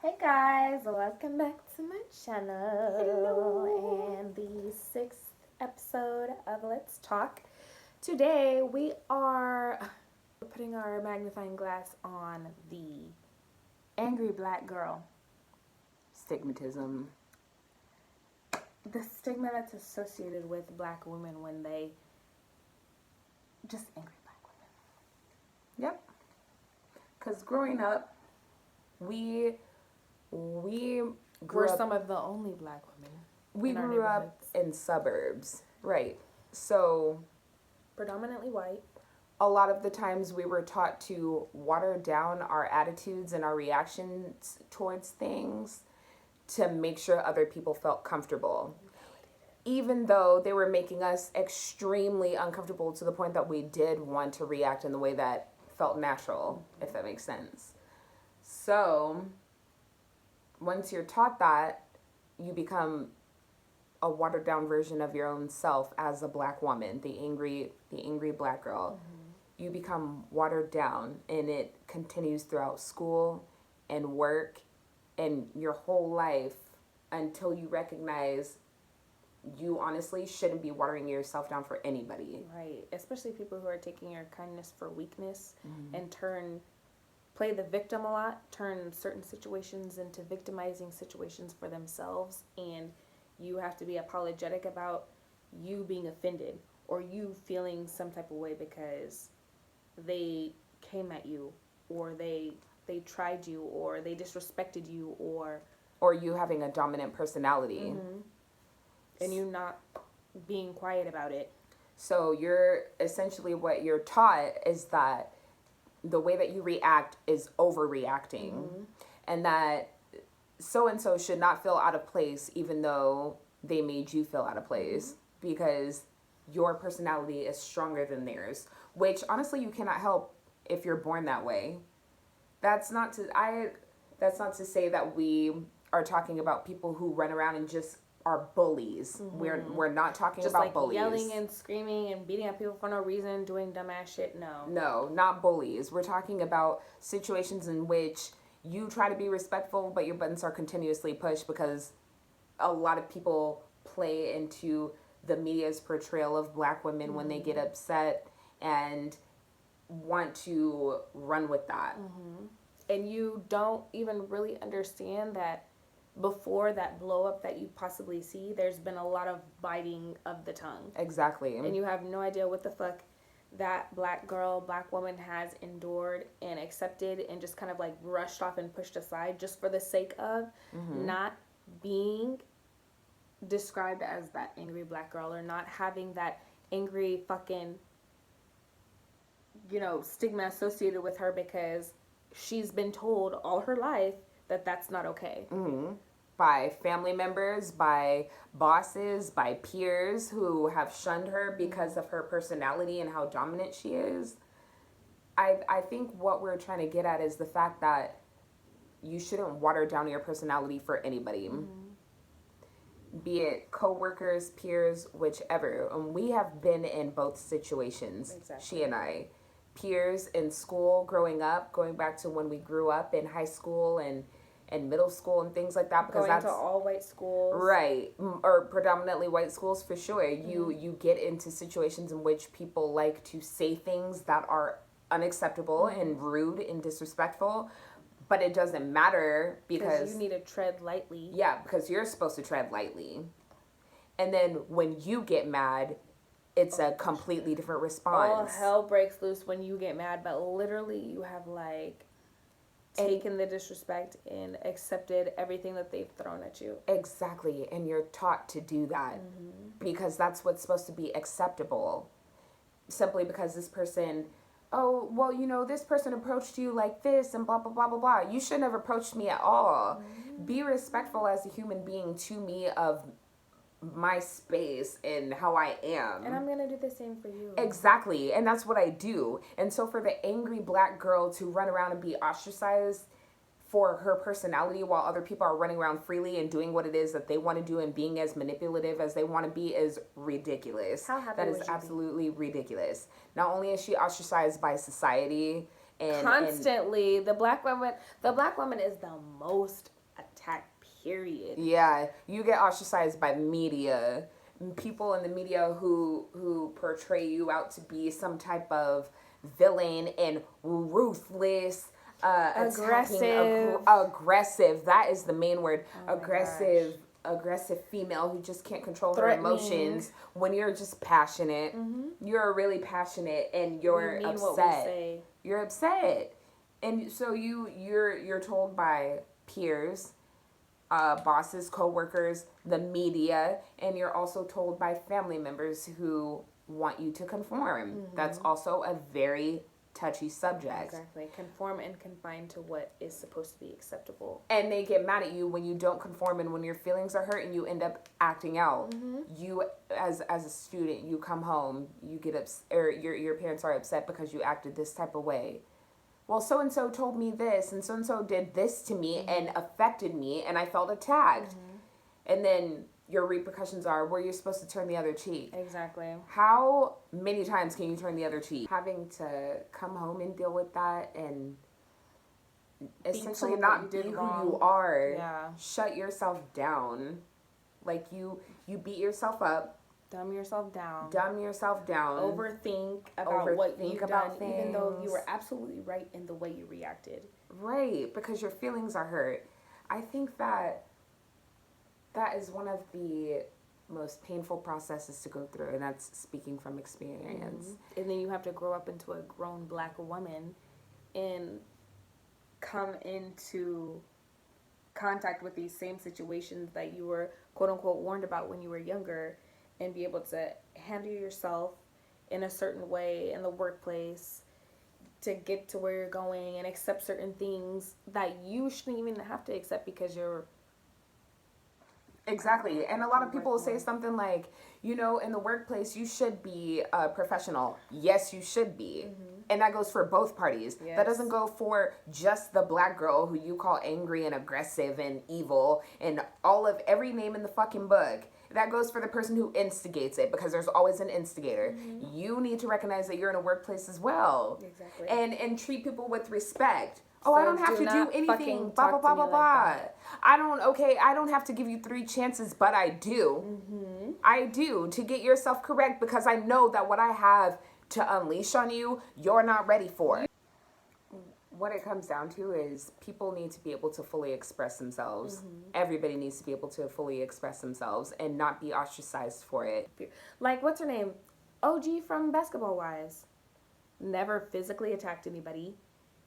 Hey guys, welcome back to my channel. Hello. And the sixth episode of Let's Talk. Today we are putting our magnifying glass on the angry black girl. Stigmatism. The stigma that's associated with black women when they just angry black women. Yep. Because growing up, we grew We're up. some of the only black women. We in our grew up neighborhoods. in suburbs, right? So Predominantly white. a lot of the times we were taught to water down our attitudes and our reactions towards things to make sure other people felt comfortable. Even though they were making us extremely uncomfortable to the point that we did want to react in the way that felt natural, if that makes sense. So, once you're taught that, you become a watered down version of your own self as a black woman, the angry black girl. You become watered down, and it continues throughout school and work and your whole life until you recognize you honestly shouldn't be watering yourself down for anybody. Right. Especially people who are taking your kindness for weakness and play the victim a lot, turn certain situations into victimizing situations for themselves. And you have to be apologetic about you being offended or you feeling some type of way because they came at you or they tried you or they disrespected you or you having a dominant personality. and you not being quiet about it. So you're essentially, what you're taught is that the way that you react is overreacting, and that so and so should not feel out of place even though they made you feel out of place because your personality is stronger than theirs, which honestly you cannot help if you're born that way. That's not to say that we are talking about people who run around and just are bullies. We're not talking Just about like bullies. yelling and screaming and beating up people for no reason, doing dumbass shit. No, not bullies. We're talking about situations in which you try to be respectful, but your buttons are continuously pushed because a lot of people play into the media's portrayal of black women when they get upset and want to run with that. And you don't even really understand that before that blow up that you possibly see, there's been a lot of biting of the tongue. Exactly. And you have no idea what the fuck that black girl, black woman has endured and accepted and just kind of like brushed off and pushed aside just for the sake of not being described as that angry black girl or not having that angry fucking, stigma associated with her because she's been told all her life that that's not okay. By family members, by bosses, by peers who have shunned her because of her personality and how dominant she is. I think what we're trying to get at is the fact that you shouldn't water down your personality for anybody. Be it coworkers, peers, whichever. And we have been in both situations, Exactly. she and I. Peers in school growing up, going back to when we grew up in high school and middle school and things like that, because Going to all white schools. Right, or predominantly white schools for sure. You get into situations in which people like to say things that are unacceptable and rude and disrespectful, but it doesn't matter because you need to tread lightly. Yeah, because you're supposed to tread lightly. And then when you get mad, it's a completely different response. All hell breaks loose when you get mad, but literally you have like taken the disrespect and accepted everything that they've thrown at you. Exactly, and you're taught to do that because that's what's supposed to be acceptable. Simply because this person, oh, well, this person approached you like this and blah, blah, blah, blah, blah. You shouldn't have approached me at all. Be respectful as a human being to me of my space and how I am. And I'm going to do the same for you. Exactly. And that's what I do. And so for the angry black girl to run around and be ostracized for her personality while other people are running around freely and doing what it is that they want to do and being as manipulative as they want to be is ridiculous. How happy that would is you absolutely ridiculous. Not only is she ostracized by society and constantly, the black woman is the most period. Yeah, you get ostracized by the media. People in the media who portray you out to be some type of villain and ruthless, Aggressive. aggressive. That is the main word. Oh Aggressive female who just can't control her Threatening. emotions. When you're just passionate, you're really passionate, and you're We mean what we upset. say. You're upset, and so you're told by peers, bosses, co-workers, the media, and you're also told by family members who want you to conform. That's also a very touchy subject. Exactly. Conform and confine to what is supposed to be acceptable. And they get mad at you when you don't conform, and when your feelings are hurt and you end up acting out. You, as a student, you come home, you get or your parents are upset because you acted this type of way. Well, so-and-so told me this, and so-and-so did this to me and affected me, and I felt attacked. And then your repercussions are where you're supposed to turn the other cheek. Exactly. How many times can you turn the other cheek? Having to come home and deal with that and essentially not be who you are. Yeah. Shut yourself down. Like you beat yourself up. Dumb yourself down. Overthink about what you've about done, even though you things. were absolutely right in the way you reacted. Right, because your feelings are hurt. I think that is one of the most painful processes to go through, and that's speaking from experience. And then you have to grow up into a grown black woman and come into contact with these same situations that you were quote unquote warned about when you were younger, and be able to handle yourself in a certain way in the workplace to get to where you're going and accept certain things that you shouldn't even have to accept because you're. Exactly. And a lot of people will say something like, in the workplace, you should be professional. Yes, you should be. And that goes for both parties. Yes. That doesn't go for just the black girl who you call angry and aggressive and evil and every name in the fucking book. That goes for the person who instigates it, because there's always an instigator. You need to recognize that you're in a workplace as well. Exactly. And treat people with respect. So I don't have to do anything. Blah, blah, blah, blah, blah. I don't have to give you 3 chances, but I do. I do, to get yourself correct, because I know that what I have to unleash on you, you're not ready for. What it comes down to is people need to be able to fully express themselves. Everybody needs to be able to fully express themselves and not be ostracized for it. Like, what's her name? OG from Basketball Wives. Never physically attacked anybody.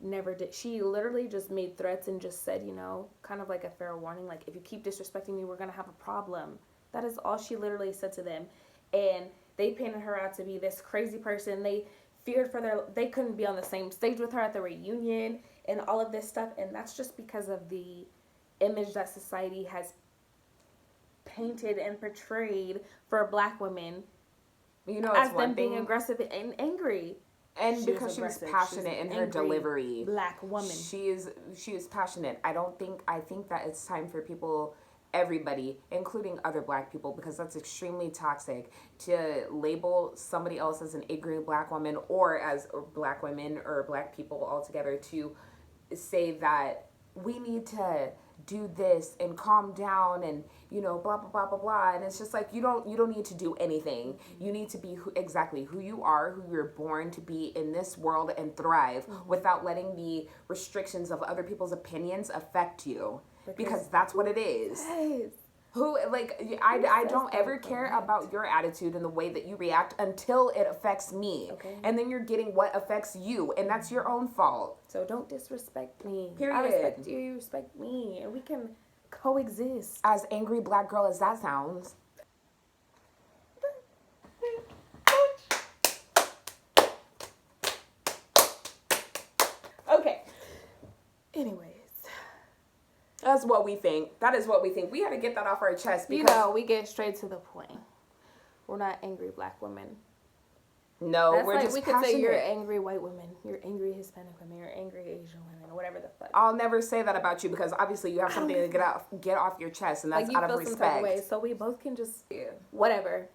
Never did. She literally just made threats and just said, kind of like a fair warning, like, if you keep disrespecting me, we're going to have a problem. That is all she literally said to them. And they painted her out to be this crazy person. They feared they couldn't be on the same stage with her at the reunion and all of this stuff. And that's just because of the image that society has painted and portrayed for black women as them being aggressive and angry. And because she was passionate in her delivery. Black woman. She is passionate. I think that it's time for people, everybody, including other black people, because that's extremely toxic, to label somebody else as an ignorant black woman, or as black women or black people altogether, to say that we need to do this and calm down and blah blah blah blah blah. And it's just like, you don't need to do anything. You need to be exactly who you are, who you're born to be in this world, and thrive without letting the restrictions of other people's opinions affect you, because that's what it is. Yes. I don't ever care about your attitude and the way that you react until it affects me. Okay. And then you're getting what affects you, and that's your own fault. So don't disrespect me. Period. I respect you, you respect me, and we can coexist. As angry black girl as that sounds. Okay. Anyways. That's what we think. That is what we think. We had to get that off our chest, because we get straight to the point. We're not angry black women. No, That's we're like, just we could passionate. say you're angry white women, you're angry Hispanic women, you're angry Asian women, or whatever the fuck. I'll never say that about you, because obviously you have something to get off your chest, and that's like, you out of feel respect. some type of way, so we both can just whatever.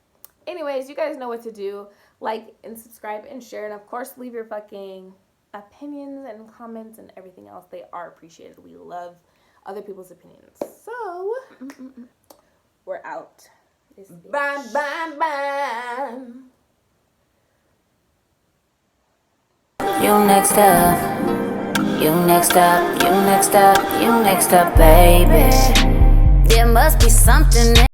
Anyways, you guys know what to do. Like and subscribe and share, and of course leave your fucking opinions and comments and everything else. They are appreciated. We love other people's opinions. So, we're out. Bam, bam, bam. You next up, you next up, you next up, you next up, baby. There must be something